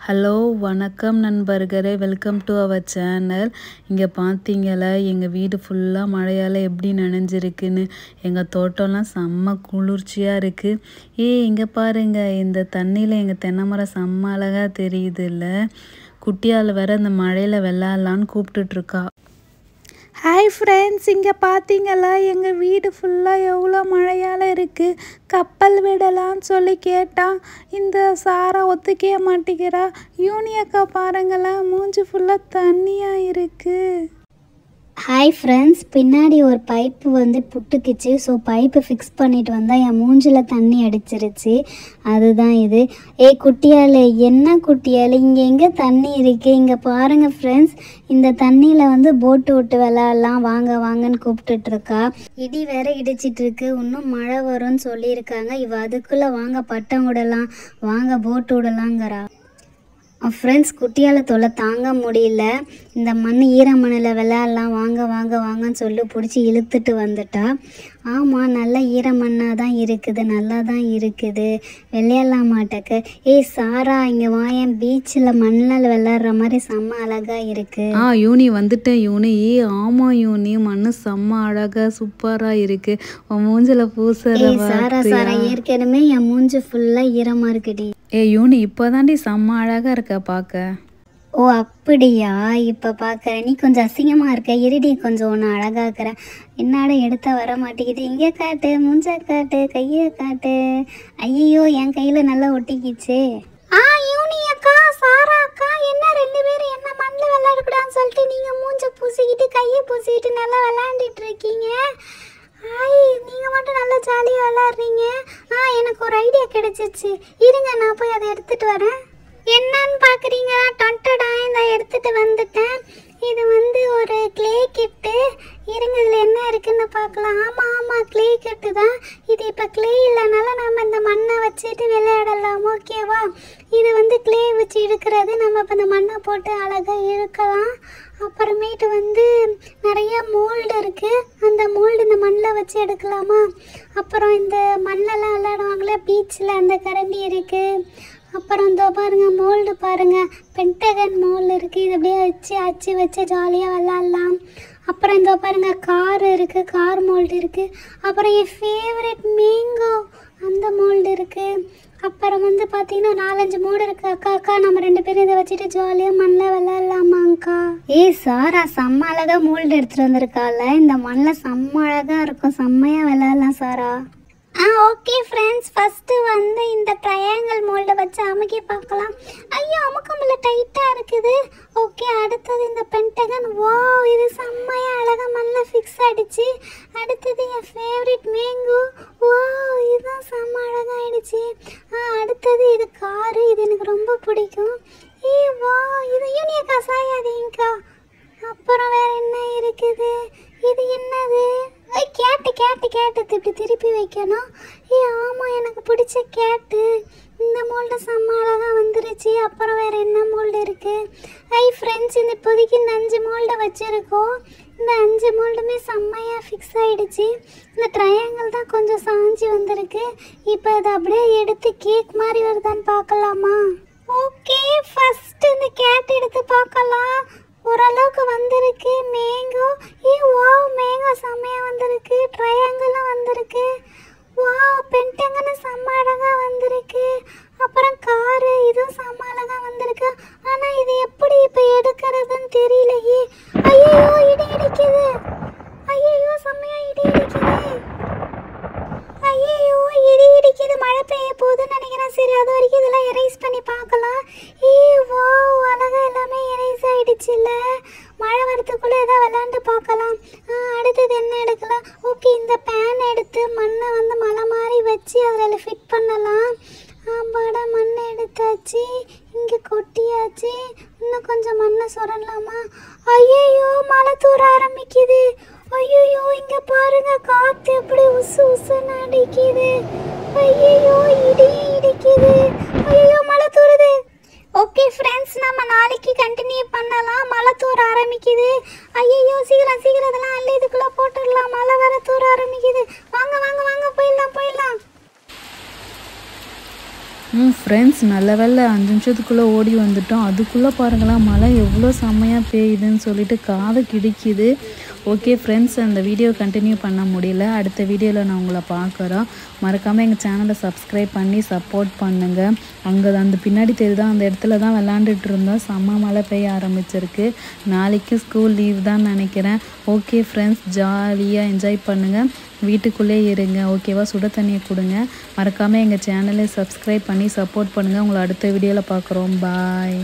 Hello வணக்கம் நண்பர்களே, welcome to our channel. இங்கே பார்த்தீங்களா எங்கள் வீடு ஃபுல்லாக மழையால் எப்படி நனைஞ்சிருக்குன்னு. எங்கள் தோட்டம்லாம் செம்ம குளிர்ச்சியாக இருக்குது. இங்கே பாருங்கள், இந்த தண்ணியில் எங்கள் தென்னை மரம் செம்ம அழகாக தெரியுது இல்லை. குட்டியால் வேற இந்த மழையில் விளையாடலான்னு கூப்பிட்டுட்ருக்கா. ஹாய் ஃப்ரெண்ட்ஸ், இங்கே பார்த்தீங்களா எங்கள் வீடு ஃபுல்லாக எவ்வளோ மழையால் இருக்குது. கப்பல் விடலான்னு சொல்லி கேட்டான். இந்த சாரா ஒத்துக்கவே மாட்டேங்கிறா. யூனியக்கா பாருங்களேன், மூஞ்சி ஃபுல்லாக தண்ணியாக இருக்குது. ஹாய் ஃப்ரெண்ட்ஸ், பின்னாடி ஒரு பைப்பு புட்டுக்குச்சு. ஸோ பைப்பு ஃபிக்ஸ் பண்ணிட்டு வந்தால் என் மூஞ்சில் தண்ணி அடிச்சிருச்சு. அதுதான் இது. குட்டியால், என்ன குட்டியால், இங்கே எங்கே தண்ணி இருக்குது? இங்கே பாருங்கள் ஃப்ரெண்ட்ஸ், இந்த தண்ணியில் போட்டு விட்டு விளையாடலாம், வாங்க வாங்கன்னு கூப்பிட்டுட்ருக்கா. இடி வேற இடிச்சிட்ருக்கு. இன்னும் மழை வரும்னு சொல்லியிருக்காங்க. அதுக்குள்ளே வாங்க பட்டம் விடலாம், வாங்க போட்டு விடலாங்கிறா. ஃப்ரெண்ட்ஸ், குட்டியால் தொல்லை தாங்க முடியல. இந்த ஈர மண்ணில் விளையாடலாம், வாங்க வாங்க வாங்கன்னு சொல்லி பிடிச்சி இழுத்துட்டு வந்துட்டா. ஆமாம், நல்ல ஈர மண்ணாக தான் இருக்குது, நல்லா தான் இருக்குது, விளையாடலாம் மாட்டேக்கு. சாரா இங்கே வாயன், பீச்சில் மண்ணில் விளையாடுற மாதிரி செம்ம அழகாக இருக்குது. யூனி வந்துட்டேன் யூனி. ஆமாம் யூனி, மண் செம்ம அழகாக சூப்பராக இருக்குது. உன் மூஞ்சில் பூசுற. சாரா ஏற்கனவே என் மூஞ்சி ஃபுல்லாக ஈரமாக இருக்குடி. யூனி, இப்போதாண்டி செம்ம அழகாக இருக்க பார்க்க. ஓ அப்படியா, இப்போ பார்க்குறேன். நீ கொஞ்சம் அசிங்கமாக இருக்க. இருடி, கொஞ்சம் ஒன்று அழகாக்குறேன். என்னாட எடுத்த வர மாட்டேங்குது. இங்கே காட்டு, மூஞ்ச காட்டு, கையை காட்டு. ஐயோ, என் கையில் நல்லா ஒட்டிக்கிச்சு. யூனி அக்கா, சாரா அக்கா, என்ன ரெண்டு பேரும் என்ன மண்ணில் விளையாடக்கூடாதுன்னு சொல்லிட்டு நீங்கள் மூஞ்ச பூசிக்கிட்டு கையை பூசிக்கிட்டு நல்லா விளையாண்டுட்டு இருக்கீங்க. நீங்கள் மட்டும் நல்லா ஜாலியாக விளையாடுறீங்க. எனக்கு ஒரு ஐடியா கிடைச்சிச்சு. இருங்க, நான் போய் அதை எடுத்துகிட்டு வரேன். என்னன்னு பார்க்குறீங்க? டொண்டடா, இந்த எடுத்துகிட்டு வந்துட்டேன். இது ஒரு கிளே கிட்டு. இருங்க, இதில் என்ன இருக்குன்னு பார்க்கலாம். ஆமாம், கிளே கிட்டு தான் இது. இப்போ கிளே இல்லைனால நம்ம இந்த மண்ணை வச்சுட்டு விளையாடலாம், ஓகேவா? இது கிளே வச்சு இழுக்கிறது. நம்ம இப்போ இந்த மண்ணை போட்டு அழகாக இழுக்கலாம். அப்புறமேட்டு நிறைய மோல்டு இருக்குது. அந்த மோல்டு இந்த மண்ணில் வச்சு எடுக்கலாமா? அப்புறம் இந்த மண்ணெல்லாம் விளையாடுவாங்களே பீச்சில், அந்த கரண்டி இருக்குது. அப்புறம் இதோ பாருங்கள், மோல்டு பாருங்கள், பென்டகன் மோல்டு இருக்குது. இது அப்படியே அச்சு வச்சு ஜாலியாக விளாட்லாம். அப்புறம் இதோ பாருங்கள், கார் இருக்குது, கார் மோல்டு இருக்குது. அப்புறம் என் ஃபேவரட் மேங்கோ, அந்த மோல்டு இருக்குது. அப்புறம் பார்த்தீங்கன்னா 4-5 மோடு இருக்குது. அக்கா, நம்ம 2 பேரும் இதை வச்சுட்டு ஜாலியாக மண்ணில் விளையாடலாமாங்க்கா? சாரா செம்ம அழகாக மோல்டு எடுத்துகிட்டு வந்திருக்கால. இந்த மண்ணில் செம்ம அழகாக இருக்கும், செம்மையாக விளையாடலாம் சாரா. ஓகே ஃப்ரெண்ட்ஸ், ஃபஸ்ட்டு இந்த ட்ரையாங்கிள் மோல்டை வச்சு அமுக்கி பார்க்கலாம். ஐயோ, அமுக்கமில்ல, டைட்டாக இருக்குது. ஓகே, அடுத்தது இந்த பென்டகன். வாவ், இது செம்மையாக அழகாக மண்ணில் ஃபிக்ஸ் ஆகிடுச்சு. அடுத்தது என் ஃபேவரட் மேங்கோ. வாவ், இதுதான் செம்ம அழகாகிடுச்சு. அடுத்தது இது காரு. இது எனக்கு ரொம்ப பிடிக்கும். வாவ், இது யூனியக்கா சாயாதீங்கக்கா. அப்புறம் வேறு என்ன இருக்குது? இது என்னது? கேட்டு இப்படி திருப்பி வைக்கணும். ஆமாம், எனக்கு பிடிச்ச கேட்டு. இந்த மோல்டு செம்ம அழகாக வந்துருச்சு. அப்புறம் வேறு என்ன மோல்டு இருக்குது? ஃப்ரெண்ட்ஸ், இந்த இப்போதைக்கு இந்த 5 மோல்டை வச்சுருக்கோம். இந்த 5 மோல்டுமே செம்மையாக ஃபிக்ஸ் ஆகிடுச்சு. இந்த ட்ரையாங்கிள் தான் கொஞ்சம் சாஞ்சி வந்திருக்கு. இப்போ இதை அப்படியே எடுத்து கேக் மாதிரி வருதான்னு பார்க்கலாமா? ஓகே, ஃபஸ்ட்டு இந்த கேட் எடுத்து பார்க்கலாம். ஓரளவுக்கு வந்திருக்கு. மேங்கோ. வாவ், மேங்கோ செம்மையாக வந்திருக்கு. ட்ரையாங்கிளும் வந்திருக்கு. வாவ், பென்டகனும் செம்ம அழகாக வந்திருக்கு. அப்புறம் காரு, இதுவும் செம்ம அழகாக வந்திருக்கு. ஆனால் இது எப்படி இப்போ எடுக்கிறதுன்னு தெரியலையே. ஐயோ, இடி இடிக்குது. ஐயோ, செம்மையாக இடி இடிக்குது. ஐயோ, இடி இடிக்குது. மழை பெய்ய போகுதுன்னு நினைக்கிறேன். சரி, அது வரைக்கும் இதெல்லாம் எரேஸ் பண்ணி பார்க்கலாம். வாவ், அழகாக எல்லாமே எரேஸ் ஆகிடுச்சுல்ல. மழை வரத்துக்குள்ளே எதாவது விளாண்டு பார்க்கலாம். அடுத்தது என்ன எடுக்கலாம்? ஓகே, இந்த பேன் எடுத்து மண்ணை மலை மாதிரி வச்சு அதில் ஃபிட் பண்ணலாம். ஆம்பாடா, மண்ணை எடுத்தாச்சு, இங்கே கொட்டியாச்சு. இன்னும் கொஞ்சம் மண்ணை சுரண்டலாமா? ஐயோ, மழை தூர ஆரம்பிக்குது. ஐயோ, இங்கே பாருங்க, காற்று எப்படி உசு உசுன்னு அடிக்குது. ஐயோ, இடி இடிக்குது. ஐயோ, மழை தூருது. ஓகே ஃப்ரெண்ட்ஸ், நம்ம நாளைக்கு கண்டினியூ பண்ணலாம். மழை தூர ஆரம்பிக்குது. ஐயோ, சீக்கிரம் இதெல்லாம் அள்ளி இதுக்குள்ளே போட்டுடலாம். மழை வர தூர ஆரம்பிக்குது. வாங்க போயிடலாம். ஃப்ரெண்ட்ஸ் நல்ல வேளை 5 நிமிஷத்துக்குள்ளே ஓடி வந்துட்டோம். அதுக்குள்ளே பாருங்களேன் மழை எவ்வளோ செம்மையாக பெய்யுதுன்னு சொல்லிட்டு காது கிடிக்குது. ஓகே ஃப்ரெண்ட்ஸ், அந்த வீடியோ கண்டினியூ பண்ண முடியல. அடுத்த வீடியோவில் நான் உங்களை பார்க்குறோம். மறக்காமல் எங்கள் சேனலை சப்ஸ்கிரைப் பண்ணி சப்போர்ட் பண்ணுங்கள். அங்கே அந்த பின்னாடி தெரியுதான், அந்த இடத்துல தான் விளாண்டுட்டு இருந்தோம். செம்ம மழை பெய்ய ஆரம்பிச்சிருக்கு. நாளைக்கு ஸ்கூல் லீவ் தான் நினைக்கிறேன். ஓகே ஃப்ரெண்ட்ஸ், ஜாலியாக என்ஜாய் பண்ணுங்கள். வீட்டுக்குள்ளே இருங்க. ஓகேவா? சுட தண்ணியை கொடுங்க. மறக்காமல் எங்கள் சேனலை சப்ஸ்கிரைப் பண்ணி சப்போர்ட் பண்ணுங்கள். உங்களை அடுத்த வீடியோவில் பார்க்குறோம். பாய்.